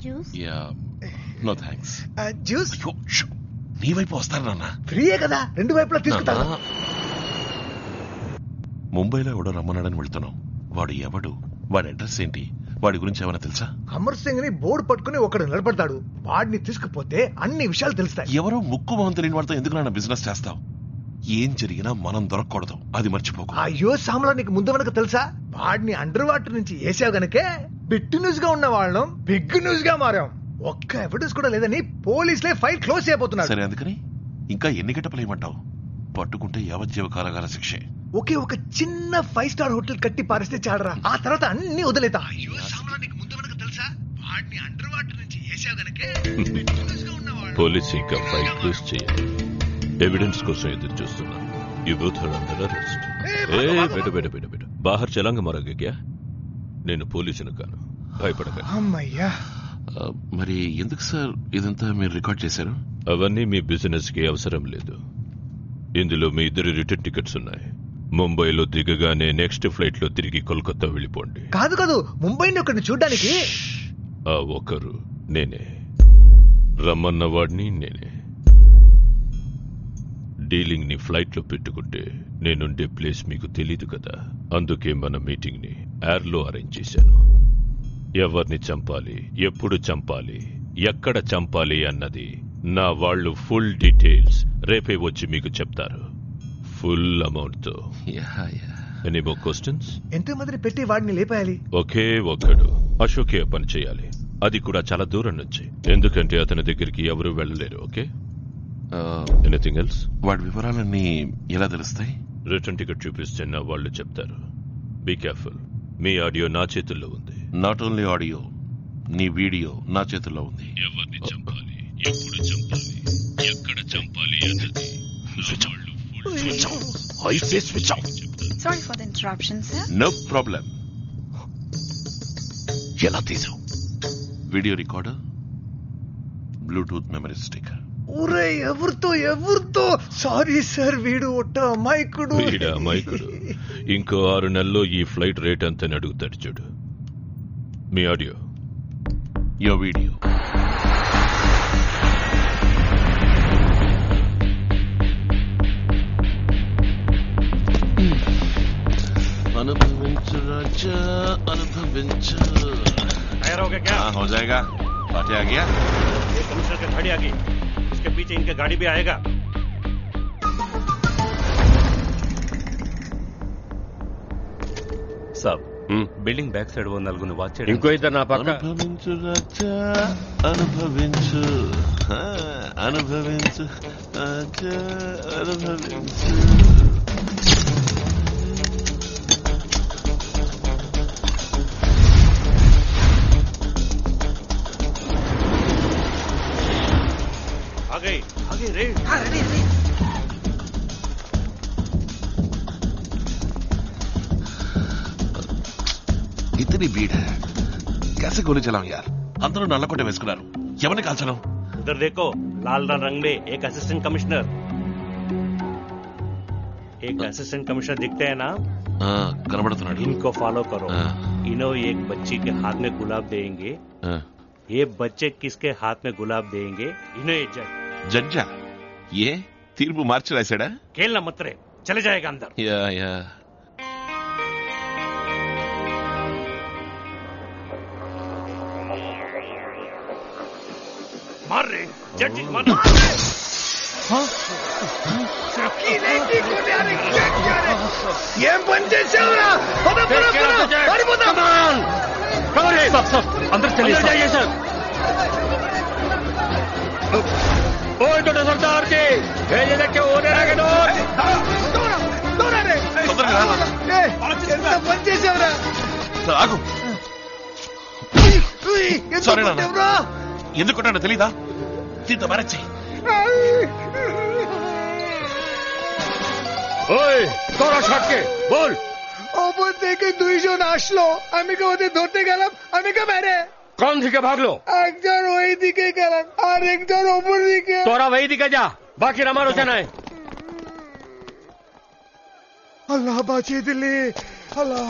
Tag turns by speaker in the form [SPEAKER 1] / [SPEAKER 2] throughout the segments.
[SPEAKER 1] Juice?
[SPEAKER 2] Yeah no thanks.
[SPEAKER 3] Juice
[SPEAKER 2] నీ వైపు వస్తాను నాన్న.
[SPEAKER 3] ఫ్రీయే కదా, రెండు వైపులా తీసుకుంటా.
[SPEAKER 2] ముంబైలో ఎవడో రమ్మన్నాడని వెళ్తున్నాం. వాడు ఎవడు, వాడి అడ్రస్ ఏంటి, వాడి గురించి ఏమైనా తెలుసా?
[SPEAKER 3] అమర్ సింగ్ ని బోర్డు పట్టుకుని ఒకడు నిలబడతాడు. వాడిని తీసుకుపోతే అన్ని విషయాలు తెలుస్తాయి.
[SPEAKER 2] ఎవరో ముక్కు మొహం తెలియని వాడితో ఎందుకు నాన్న బిజినెస్ చేస్తావు? ఏం జరిగినా మనం దొరకకూడదు, అది మర్చిపోకు.
[SPEAKER 3] అయ్యో సామ్లా, నీకు ముందు వెనక తెలుసా? వాడిని అండర్ వాటర్ నుంచి వేసావు గనకే బిట్ న్యూస్ గా ఉన్న వాళ్ళం బిగ్ న్యూస్ గా మారాం. ఒక్క ఎవిడెన్స్ కూడా లేదని పోలీసులే ఫైల్ క్లోజ్ చేయబోతున్నారు.
[SPEAKER 2] సరే, అందుకని ఇంకా ఎన్ని గంటలు ఏమంటావు? పట్టుకుంటే యావజ్జీవ కారాగార శిక్షే.
[SPEAKER 3] ఒకే ఒక చిన్న 5 స్టార్ హోటల్ కట్టి పారిస్తే చాడరా, ఆ తర్వాత అన్ని వదిలేతా. అయ్యో సామ్లా, నీకు ముందు వెనక తెలుసా? వాడిని అండర్ వాటర్ నుంచి వేసావు గనకే బిట్ న్యూస్ గా ఉన్న వాళ్ళం.
[SPEAKER 4] పోలీస్ ఇంకా ఫైల్ క్లోజ్ చేయాలి. ఎవిడెన్స్ కోసం ఎదురు చూస్తున్నా. You both are under arrest. బెట బాహర్ చలాంగ మారాగా క్యా? నేను పోలీసును కాను, భయపడకండి.
[SPEAKER 3] అమ్మయ్యా.
[SPEAKER 2] మరి ఎందుకు సార్ ఇదంతా మీరు రికార్డ్ చేశారు?
[SPEAKER 4] అవన్నీ మీ బిజినెస్ కి అవసరం లేదు. ఇందులో మీ ఇద్దరు రిటర్న్ టికెట్స్ ఉన్నాయి. ముంబైలో దిగగానే నెక్స్ట్ ఫ్లైట్ లో తిరిగి కోల్కతా వెళ్ళిపోండి.
[SPEAKER 3] కాదు, ముంబైని ఒకరిని చూడ్డానికి.
[SPEAKER 4] ఆ ఒకరు నేనే, రమ్మన్న వాడిని నేనే. డీలింగ్ ని ఫ్లైట్ లో పెట్టుకుంటే నేనుండే ప్లేస్ మీకు తెలీదు కదా, అందుకే మన మీటింగ్ ని ఎయిర్ లో అరేంజ్ చేశాను. ఎవరిని చంపాలి, ఎప్పుడు చంపాలి, ఎక్కడ చంపాలి అన్నది నా వాళ్ళు ఫుల్ డీటెయిల్స్ రేపే వచ్చి మీకు చెప్తారు, ఫుల్ అమౌంట్ తో. Any more questions?
[SPEAKER 3] ఎంతమందిని పెట్టి వాడిని లేపేయాలి?
[SPEAKER 4] ఒకే ఒక్కడు అశోకే పని చేయాలి, అది కూడా చాలా దూరం నుంచి, ఎందుకంటే అతని దగ్గరికి ఎవరు వెళ్ళలేరు. Okay, anything else?
[SPEAKER 2] వాడి వివరాలన్నీ ఎలా తెలుస్తాయి?
[SPEAKER 4] రిటర్న్ టికెట్ చూపిస్తే నా వాళ్ళు చెప్తారు. బీ కేర్ఫుల్, మీ ఆడియో నా చేతుల్లో ఉంది.
[SPEAKER 2] నాట్ ఓన్లీ ఆడియో, నీ వీడియో నా చేతుల్లో ఉంది.
[SPEAKER 4] ఎవరిని చంపాలి, ఎప్పుడు చంపాలి, ఎక్కడ చంపాలి అన్నది
[SPEAKER 1] Sorry for the interruption, sir.
[SPEAKER 2] No problem. ఎలా తీసావు? Video recorder, bluetooth memory stick.
[SPEAKER 3] ఊరే ఎవరితో? సారీ సార్, వీడు ఒట్ట అమాయకుడు.
[SPEAKER 4] ఇంకో 6 నెలల్లో ఈ ఫ్లైట్ రేట్ అంతని అడుగుతాడు చూడు. మీ ఆడియో,
[SPEAKER 2] యో వీడియో. అనుభవించు రాజా, అనుభవించు. हो जाएगा. पार्टी आ गया.
[SPEAKER 5] ये कमिश्नर की गाड़ी आ गई, इसके पीछे इनके गाड़ी भी आएगा.
[SPEAKER 6] साहब, బిల్డింగ్ బ్యాక్ సైడ్ ఓ నలుగురిని వాచ్ చేయండి.
[SPEAKER 4] ఇంకో ఇద్దరు నా పక్క.
[SPEAKER 2] అనుభవించు రాజా, అనుభవించు, అనుభవించు రాజా, అనుభవించు.
[SPEAKER 5] आगे रे.
[SPEAKER 2] इतनी भीड़ है, कैसे गोली चलाऊं यार? अंदर नల్లकोట వేసుకున్నారు, ఎవరిని కాల్చను?
[SPEAKER 5] उधर देखो, लाल रंग में एक असिस्टेंट कमिश्नर. एक असिस्टेंट कमिश्नर दिखते हैं ना?
[SPEAKER 2] కనబడుతున్నాడు.
[SPEAKER 5] इनको फॉलो करो. इन्हों एक बच्ची के हाथ में गुलाब देंगे. ये बच्चे किसके हाथ में गुलाब देंगे? इन्हें
[SPEAKER 2] జడ్జా ఏ తీర్పు మార్చి రాశాడా?
[SPEAKER 5] खेलना मत रे, चले जाएगा अंदर.
[SPEAKER 2] యా
[SPEAKER 5] मार रे, जड्जी मार.
[SPEAKER 3] ఏం పని చేసావురా?
[SPEAKER 6] अंदर चलिए सर.
[SPEAKER 4] सरदार जी भेजने के होने लगे
[SPEAKER 3] ఎంత పని చేసావురా?
[SPEAKER 2] ఆగు. సారీ నాన్న, ఎందుకు కొట్టాడో తెలీదా? దీంతో మేనేజ్ చెయ్యి.
[SPEAKER 4] তোরা শটকে বল.
[SPEAKER 3] ওপর থেকে 2 জন আসলো, আমি কে ওদের ধরতে গেলাম, আমি কে মেরে.
[SPEAKER 4] কোন দিকে ভাগলো?
[SPEAKER 3] একজন ওই দিকে গেলাম, আর একজন ওপর দিকে.
[SPEAKER 4] তোরা ওই দিকে যা, বাকিরা আমার ওখানে নাই.
[SPEAKER 3] আল্লাহ বাঁচিয়ে দিলে, আল্লাহ.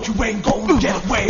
[SPEAKER 7] you ain't gonna get away.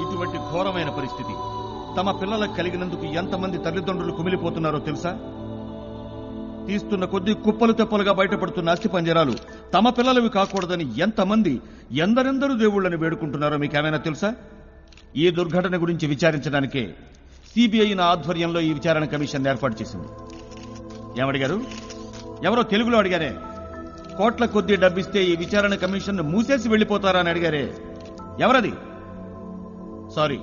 [SPEAKER 8] ఇటువంటి ఘోరమైన పరిస్థితి తమ పిల్లలకు కలిగినందుకు ఎంతమంది తల్లిదండ్రులు కుమిలిపోతున్నారో తెలుసా? తీస్తున్న కొద్ది కుప్పలు తెప్పలుగా బయటపడుతున్న అస్థి పంజరాలు తమ పిల్లలవి కాకూడదని ఎంతమంది ఎందరెందరూ దేవుళ్లను వేడుకుంటున్నారో మీకేమైనా తెలుసా? ఈ దుర్ఘటన గురించి విచారించడానికే సిబిఐ ఆధ్వర్యంలో ఈ విచారణ కమిషన్ ఏర్పాటు చేసింది. ఏమడిగారు? ఎవరో తెలుగులో అడిగారే. కోట్ల కొద్దీ డబ్బిస్తే ఈ విచారణ కమిషన్ మూసేసి వెళ్లిపోతారా అని అడిగారే. ఎవరది? సారీ,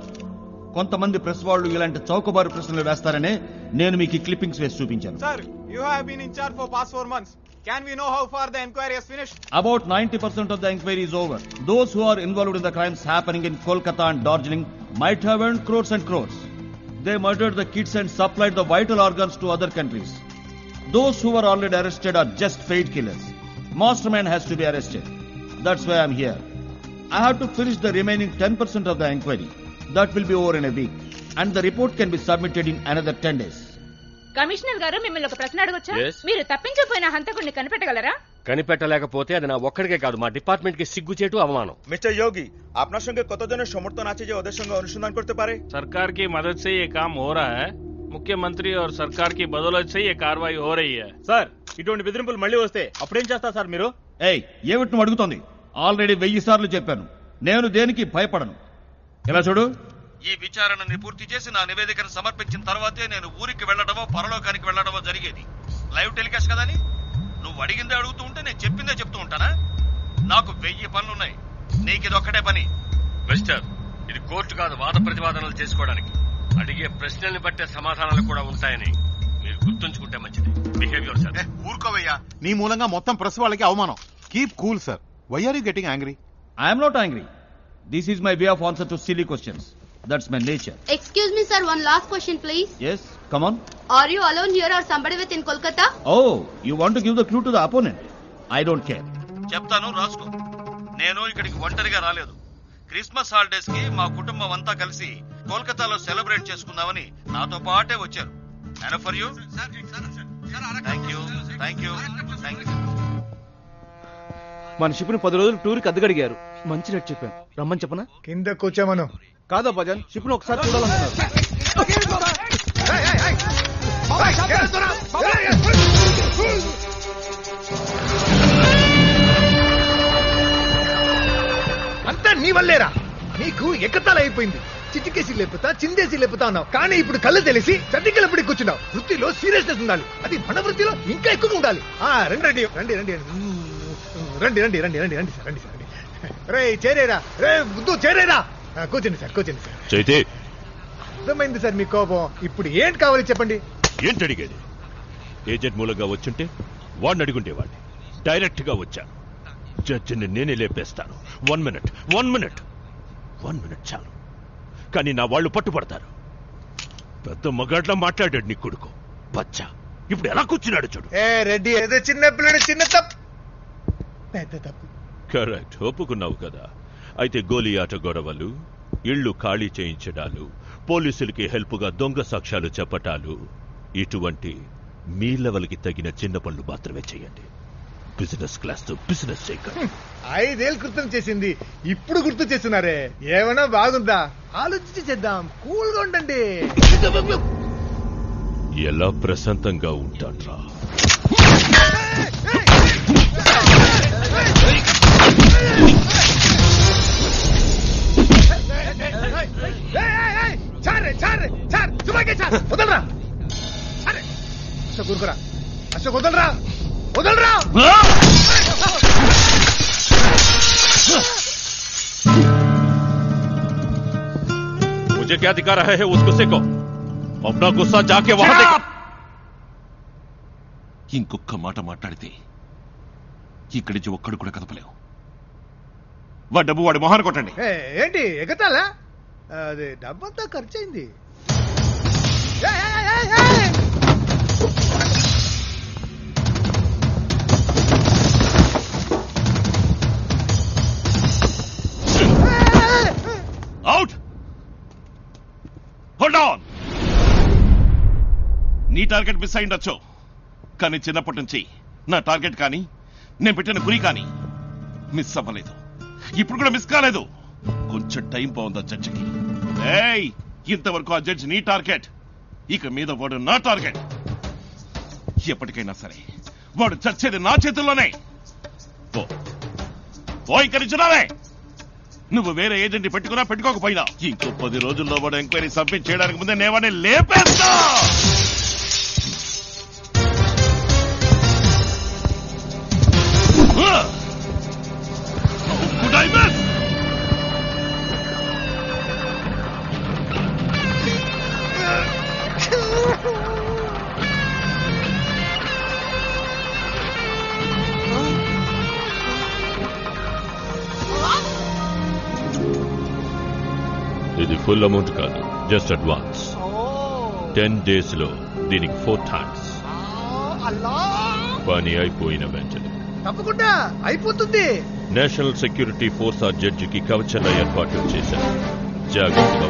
[SPEAKER 8] కొంతమంది ప్రెస్ వాళ్ళు ఇలాంటి చౌకబారు ప్రశ్నలు వేస్తారనే నేను మీకు క్లిప్పింగ్స్ వేసి చూపించాను.
[SPEAKER 9] Sir, you have been in charge for past 4 months. Can we know how far the inquiry has finished?
[SPEAKER 8] About 90% of the inquiry is over. Those who are involved in the crimes happening in Kolkata and Darjeeling might have earned crores and crores. They murdered the kids and supplied the vital organs to other countries. Those who were already arrested are just paid killers. Mastermind has to be arrested. That's why I'm here. I have to finish the remaining 10% of the inquiry. That will be over in a week. And the report can be submitted in another 10 days.
[SPEAKER 10] Commissioner గారు, మిమ్మల్ని ఒక ప్రశ్న అడగొచ్చా?
[SPEAKER 6] Yes.
[SPEAKER 10] మీరు తప్పించిపోయిన హంతకుడిని కనిపెట్టగలరా?
[SPEAKER 6] కనిపెట్టలేకపోతే అది నా ఒక్కడికే కాదు, మా డిపార్ట్మెంట్ కి సిగ్గుచేటు అవమానం.
[SPEAKER 9] Mr. Yogi, আপনার সঙ্গে কতজনের সমর্থন আছে যে ওদের সঙ্গে অনুসন্ধান করতে পারে?
[SPEAKER 5] सरकार की मदद से ये काम हो रहा है. मुख्यमंत्री और सरकार की बदौलत से ये कार्रवाई हो रही है.
[SPEAKER 9] సార్, ఇటువంటి బెదిరింపులు మళ్ళీ వస్తే అప్పుడేం చేస్తారు సార్ మీరు?
[SPEAKER 8] ఏయ్, ఏమిటి నువ్వు అడుగుతోంది? ఆల్రెడీ 1000 సార్లు చెప్పాను, నేను దేనికి భయపడను. ఇలా చూడు, ఈ విచారణని పూర్తి చేసి నా నివేదికను సమర్పించిన తర్వాతే నేను ఊరికి వెళ్లడమో పరలోకానికి వెళ్లడమో జరిగేది. లైవ్ టెలికాస్ట్ కదని నువ్వు అడిగిందే అడుగుతూ ఉంటే నేను చెప్పిందే చెప్తూ ఉంటానా? నాకు 1000 పనులున్నాయి, నీకు ఇది ఒక్కటే పని.
[SPEAKER 6] మిస్టర్, ఇది కోర్టు కాదు వాద ప్రతివాదనలు చేసుకోవడానికి. అడిగే ప్రశ్నల్ని బట్టే సమాధానాలు కూడా ఉంటాయని మీరు గుర్తుంచుకుంటే మంచిది. Behaviour sir.
[SPEAKER 11] ఊరుకోవయ్యా, నీ మూలంగా మొత్తం ప్రెస్ వాళ్ళకి అవమానం. Keep cool sir. Why are you getting angry?
[SPEAKER 8] I'm not angry. This is my way of answer to silly questions. That's my nature.
[SPEAKER 12] Excuse me, sir. One last question, please.
[SPEAKER 8] Yes, come on.
[SPEAKER 12] Are you alone here or somebody with in Kolkata?
[SPEAKER 8] Oh, you want to give the clue to the opponent? I don't care. చెప్తాను, రాసుకో. నేను ఇక్కడికి ఒంటరిగా రాలేదు. Christmas holidays కి మా కుటుంబం అంతా కలిసి కోల్కతాలో సెలబ్రేట్ చేసుకుందామని నాతో పాటే వచ్చారు. And for you? Thank you. Thank you. Thank you.
[SPEAKER 9] మన షిప్ ని 10 రోజులు టూర్ కి అద్దెగడిగారు. మంచి రేట్ చెప్పాను, రమ్మని చెప్పనా?
[SPEAKER 3] కింద కూర్చోమను.
[SPEAKER 9] కాదా భజన్, షిప్ ను ఒకసారి చూడాలనుకున్నారు.
[SPEAKER 3] అంతా నీ వల్లేరా. నీకు ఎక్కతాలు అయిపోయింది. చిటికేసి లేపుతా, చిందేసి లేపుతా ఉన్నావు. కానీ ఇప్పుడు కళ్ళు తెలిసి చతికిలపడి కూర్చున్నావు. వృత్తిలో సీరియస్నెస్ ఉండాలి, అది మన వృత్తిలో ఇంకా ఎక్కువగా ఉండాలి. రండి రండి రండి రండి రండి రండి రండి రండి రండి సార్, రండి సార్. రే చేరేరా, రే బుద్ధు చేరేరా. కూర్చోండి సార్, కూర్చోండి సార్.
[SPEAKER 4] చైతే,
[SPEAKER 3] అర్థమైంది సార్ మీ కోపం. ఇప్పుడు ఏంటి కావాలి చెప్పండి.
[SPEAKER 4] ఏంటి అడిగేది? ఏజెంట్ మూలంగా వచ్చుంటే వాడిని అడుగుంటే వాడిని. డైరెక్ట్ గా వచ్చా. జడ్జిని నేనే లేపేస్తాను. 1 మినిట్ చాలు. కానీ నా వాళ్ళు పట్టుబడతారు. పెద్ద మగాడ్లా మాట్లాడాడు నీ కొడుకు బచ్చా. ఇప్పుడు ఎలా కూర్చున్నాడు చూడు.
[SPEAKER 3] రెడ్డి ఏదో చిన్న పిల్లడు చిన్న తప్పు పెద్ద తప్పు.
[SPEAKER 4] కరెక్ట్, ఒప్పుకున్నావు కదా. అయితే గోలీ ఆట గొడవలు, ఇళ్లు ఖాళీ చేయించడాలు, పోలీసులకి హెల్ప్గా దొంగ సాక్ష్యాలు చెప్పటాలు, ఇటువంటి మీ లెవెల్కి తగిన చిన్న పనులు మాత్రమే చేయండి. బిజినెస్ క్లాస్ తో బిజినెస్ చేయకండి.
[SPEAKER 3] 5 ఏళ్ళు క్రితం చేసింది ఇప్పుడు గుర్తు చేస్తున్నారే, ఏమైనా బాగుందా? ఆలోచించి చేద్దాం, కూల్ గా ఉండండి.
[SPEAKER 4] ఎలా ప్రశాంతంగా ఉంటాడ్రా?
[SPEAKER 3] వదలరా అశోక్, ఊరుకురా అశోక్, వదలరా వదలరా.
[SPEAKER 4] मुझे क्या दिखा रहा है उसको सेको. अपना गुस्सा जाके वहां देखो.
[SPEAKER 2] ఇంకొక మాట మాట్లాడితే ఇక్కడి నుంచి ఒక్కడు కూడా కదపలేవు. వాడి డబ్బు వాడి మొహాన్ని కొట్టండి.
[SPEAKER 3] ఏంటి ఎగతాలా? అది డబ్బంతా ఖర్చు అయింది.
[SPEAKER 2] అవుట్. Hold on. నీ టార్గెట్ మిస్ అయిండొచ్చు, కానీ చిన్నప్పటి నుంచి నా టార్గెట్ కానీ నేను పెట్టిన గురి కానీ మిస్ అవ్వలేదు. ఇప్పుడు కూడా మిస్ కాలేదు. కొంచెం టైం బాగుందా జడ్జికి? ఇంతవరకు ఆ జడ్జి నీ టార్గెట్, ఇక మీద వాడు నా టార్గెట్. ఎప్పటికైనా సరే వాడు చచ్చేది నా చేతుల్లోనే. ఇక్కడి నుంచి రావే. నువ్వు వేరే ఏజెంట్ పెట్టుకున్నా పెట్టుకోకపోయినా ఇంకో 10 రోజుల్లో వాడు ఎంక్వైరీ సబ్మిట్ చేయడానికి ముందే నేవాడిని లేపేస్తా.
[SPEAKER 4] ఇది ఫుల్ అమౌంట్ కాదు, జస్ట్ అడ్వాన్స్. 10 days లో దీనికి 4 times. పని అయిపోయిన వెంటనే
[SPEAKER 3] తప్పకుండా అయిపోతుంది.
[SPEAKER 4] నేషనల్ సెక్యూరిటీ ఫోర్స్ ఆ జడ్జికి కవచంగా ఏర్పాట్లు చేశారు. జాగ్రత్తగా